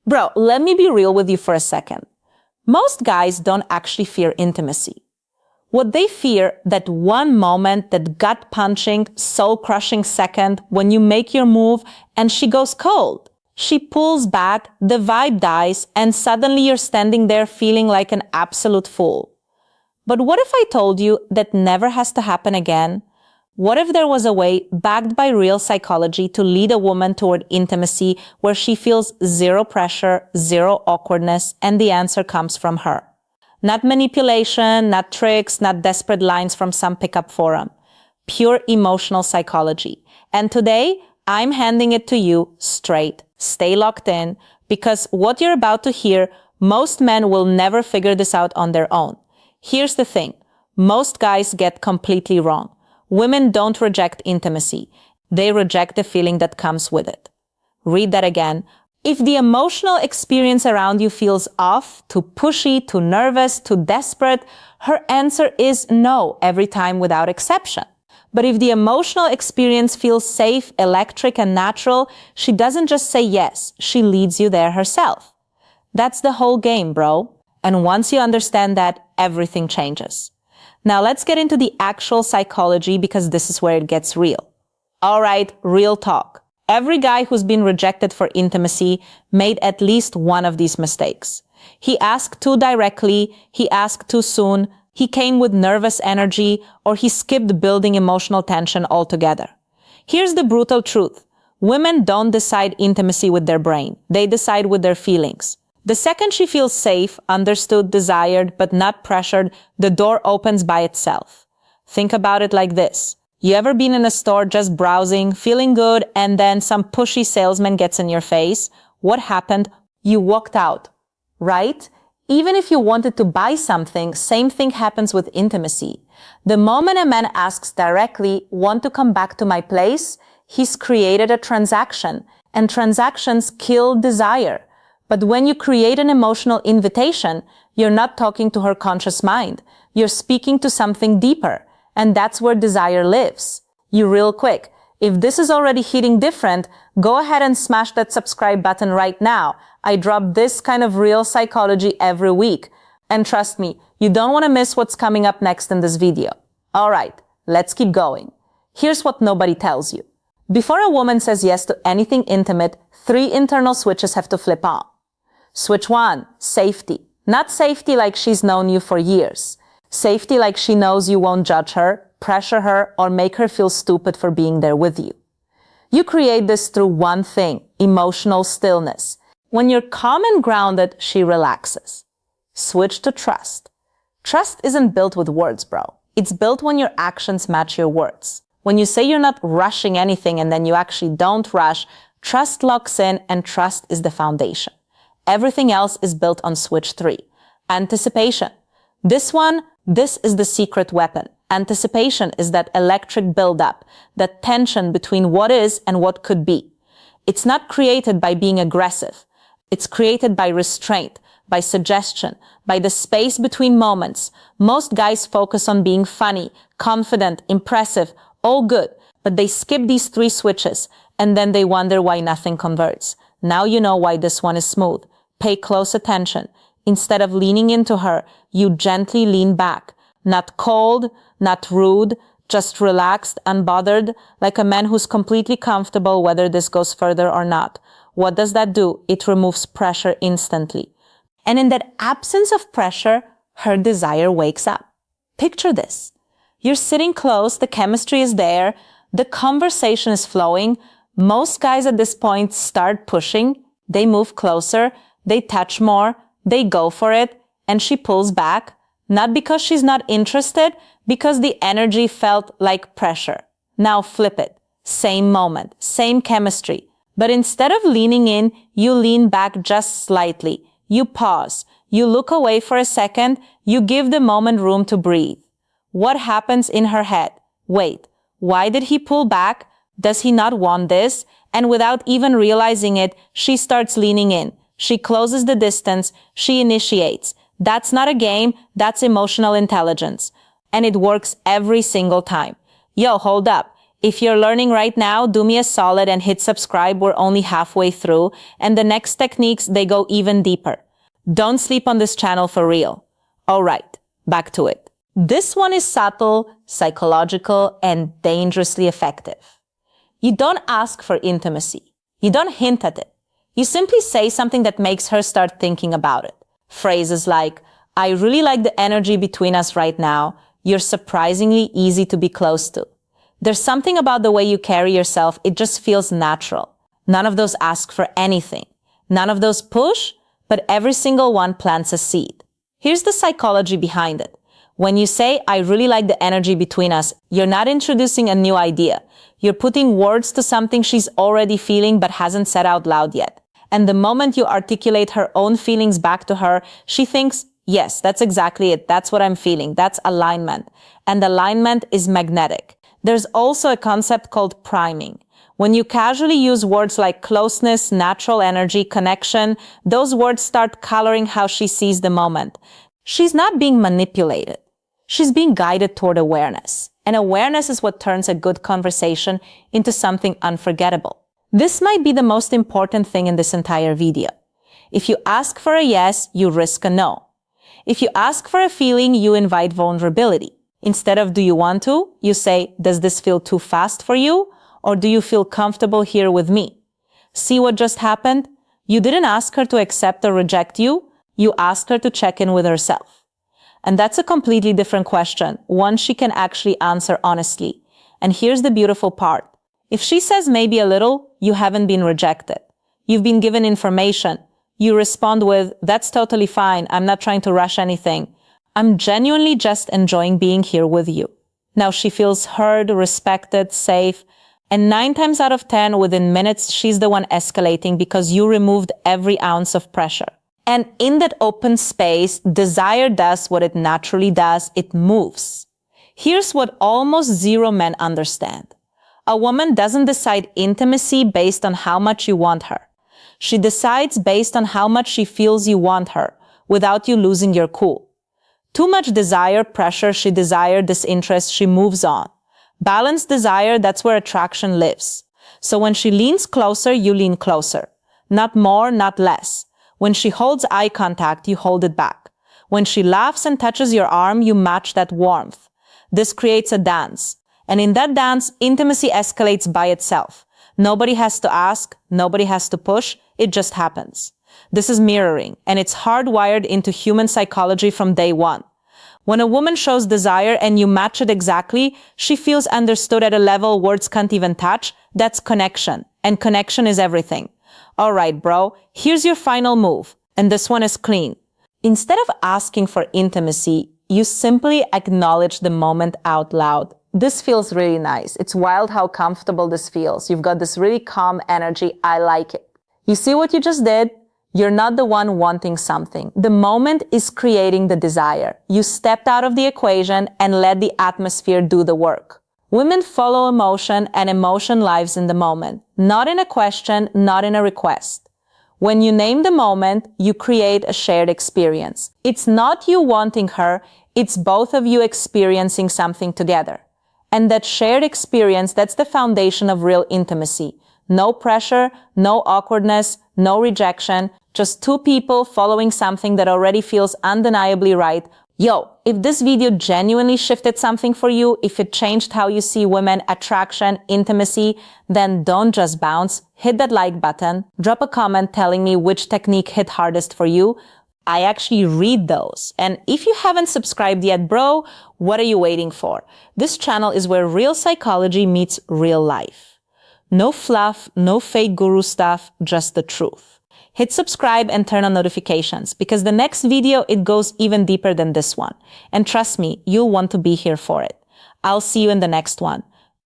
Bro, let me be real with you for a second. Most guys don't actually fear intimacy. What they fear, that one moment, that gut-punching, soul-crushing second when you make your move and she goes cold. She pulls back, the vibe dies, and suddenly you're standing there feeling like an absolute fool. But what if I told you that never has to happen again? What if there was a way, backed by real psychology, to lead a woman toward intimacy where she feels zero pressure, zero awkwardness, and the answer comes from her? Not manipulation, not tricks, not desperate lines from some pickup forum. Pure emotional psychology. And today, I'm handing it to you straight. Stay locked in, because what you're about to hear, most men will never figure this out on their own. Here's the thing. Most guys get completely wrong. Women don't reject intimacy. They reject the feeling that comes with it. Read that again. If the emotional experience around you feels off, too pushy, too nervous, too desperate, her answer is no every time without exception. But if the emotional experience feels safe, electric, and natural, she doesn't just say yes, she leads you there herself. That's the whole game, bro. And once you understand that, everything changes. Now let's get into the actual psychology, because this is where it gets real. All right, real talk. Every guy who's been rejected for intimacy made at least one of these mistakes. He asked too directly, he asked too soon, he came with nervous energy, or he skipped building emotional tension altogether. Here's the brutal truth. Women don't decide intimacy with their brain. They decide with their feelings. The second she feels safe, understood, desired, but not pressured, the door opens by itself. Think about it like this. You ever been in a store just browsing, feeling good, and then some pushy salesman gets in your face? What happened? You walked out, right? Even if you wanted to buy something, same thing happens with intimacy. The moment a man asks directly, "Want to come back to my place?" he's created a transaction, and transactions kill desire. But when you create an emotional invitation, you're not talking to her conscious mind. You're speaking to something deeper, and that's where desire lives. You real quick, if this is already hitting different, go ahead and smash that subscribe button right now. I drop this kind of real psychology every week. And trust me, you don't want to miss what's coming up next in this video. All right, let's keep going. Here's what nobody tells you. Before a woman says yes to anything intimate, 3 internal switches have to flip on. Switch 1, safety. Not safety like she's known you for years. Safety like she knows you won't judge her, pressure her, or make her feel stupid for being there with you. You create this through one thing, emotional stillness. When you're calm and grounded, she relaxes. Switch to trust. Trust isn't built with words, bro. It's built when your actions match your words. When you say you're not rushing anything and then you actually don't rush, trust locks in, and trust is the foundation. Everything else is built on switch 3. Anticipation. This is the secret weapon. Anticipation is that electric buildup, that tension between what is and what could be. It's not created by being aggressive. It's created by restraint, by suggestion, by the space between moments. Most guys focus on being funny, confident, impressive, all good, but they skip these 3 switches, and then they wonder why nothing converts. Now you know why this one is smooth. Pay close attention. Instead of leaning into her, you gently lean back. Not cold, not rude, just relaxed, unbothered, like a man who's completely comfortable whether this goes further or not. What does that do? It removes pressure instantly. And in that absence of pressure, her desire wakes up. Picture this. You're sitting close, the chemistry is there, the conversation is flowing. Most guys at this point start pushing, they move closer, they touch more, they go for it, and she pulls back, not because she's not interested, because the energy felt like pressure. Now flip it. Same moment, same chemistry. But instead of leaning in, you lean back just slightly. You pause. You look away for a second. You give the moment room to breathe. What happens in her head? Wait, why did he pull back? Does he not want this? And without even realizing it, she starts leaning in. She closes the distance. She initiates. That's not a game. That's emotional intelligence. And it works every single time. Yo, hold up. If you're learning right now, do me a solid and hit subscribe. We're only halfway through, and the next techniques, they go even deeper. Don't sleep on this channel for real. All right, back to it. This one is subtle, psychological, and dangerously effective. You don't ask for intimacy. You don't hint at it. You simply say something that makes her start thinking about it. Phrases like, I really like the energy between us right now. You're surprisingly easy to be close to. There's something about the way you carry yourself, it just feels natural. None of those ask for anything. None of those push, but every single one plants a seed. Here's the psychology behind it. When you say, I really like the energy between us, you're not introducing a new idea. You're putting words to something she's already feeling but hasn't said out loud yet. And the moment you articulate her own feelings back to her, she thinks, yes, that's exactly it. That's what I'm feeling. That's alignment. And alignment is magnetic. There's also a concept called priming. When you casually use words like closeness, natural energy, connection, those words start coloring how she sees the moment. She's not being manipulated. She's being guided toward awareness. And awareness is what turns a good conversation into something unforgettable. This might be the most important thing in this entire video. If you ask for a yes, you risk a no. If you ask for a feeling, you invite vulnerability. Instead of do you want to, you say, does this feel too fast for you? Or do you feel comfortable here with me? See what just happened? You didn't ask her to accept or reject you. You asked her to check in with herself. And that's a completely different question, one she can actually answer honestly. And here's the beautiful part. If she says maybe a little, you haven't been rejected. You've been given information. You respond with, that's totally fine. I'm not trying to rush anything. I'm genuinely just enjoying being here with you. Now she feels heard, respected, safe, and 9 times out of 10, within minutes, she's the one escalating because you removed every ounce of pressure. And in that open space, desire does what it naturally does. It moves. Here's what almost zero men understand. A woman doesn't decide intimacy based on how much you want her. She decides based on how much she feels you want her, without you losing your cool. Too much desire, pressure, she desired disinterest, she moves on. Balanced desire, that's where attraction lives. So when she leans closer, you lean closer. Not more, not less. When she holds eye contact, you hold it back. When she laughs and touches your arm, you match that warmth. This creates a dance. And in that dance, intimacy escalates by itself. Nobody has to ask, nobody has to push, it just happens. This is mirroring, and it's hardwired into human psychology from day one. When a woman shows desire and you match it exactly, she feels understood at a level words can't even touch. That's connection, and connection is everything. All right, bro, here's your final move, and this one is clean. Instead of asking for intimacy, you simply acknowledge the moment out loud. This feels really nice. It's wild how comfortable this feels. You've got this really calm energy. I like it. You see what you just did? You're not the one wanting something. The moment is creating the desire. You stepped out of the equation and let the atmosphere do the work. Women follow emotion, and emotion lives in the moment. Not in a question, not in a request. When you name the moment, you create a shared experience. It's not you wanting her, it's both of you experiencing something together. And that shared experience, that's the foundation of real intimacy. No pressure, no awkwardness, no rejection, just two people following something that already feels undeniably right. Yo, if this video genuinely shifted something for you, if it changed how you see women, attraction, intimacy, then don't just bounce. Hit that like button, drop a comment telling me which technique hit hardest for you. I actually read those. And if you haven't subscribed yet, bro, what are you waiting for? This channel is where real psychology meets real life. No fluff, no fake guru stuff, just the truth. Hit subscribe and turn on notifications because the next video, it goes even deeper than this one. And trust me, you'll want to be here for it. I'll see you in the next one.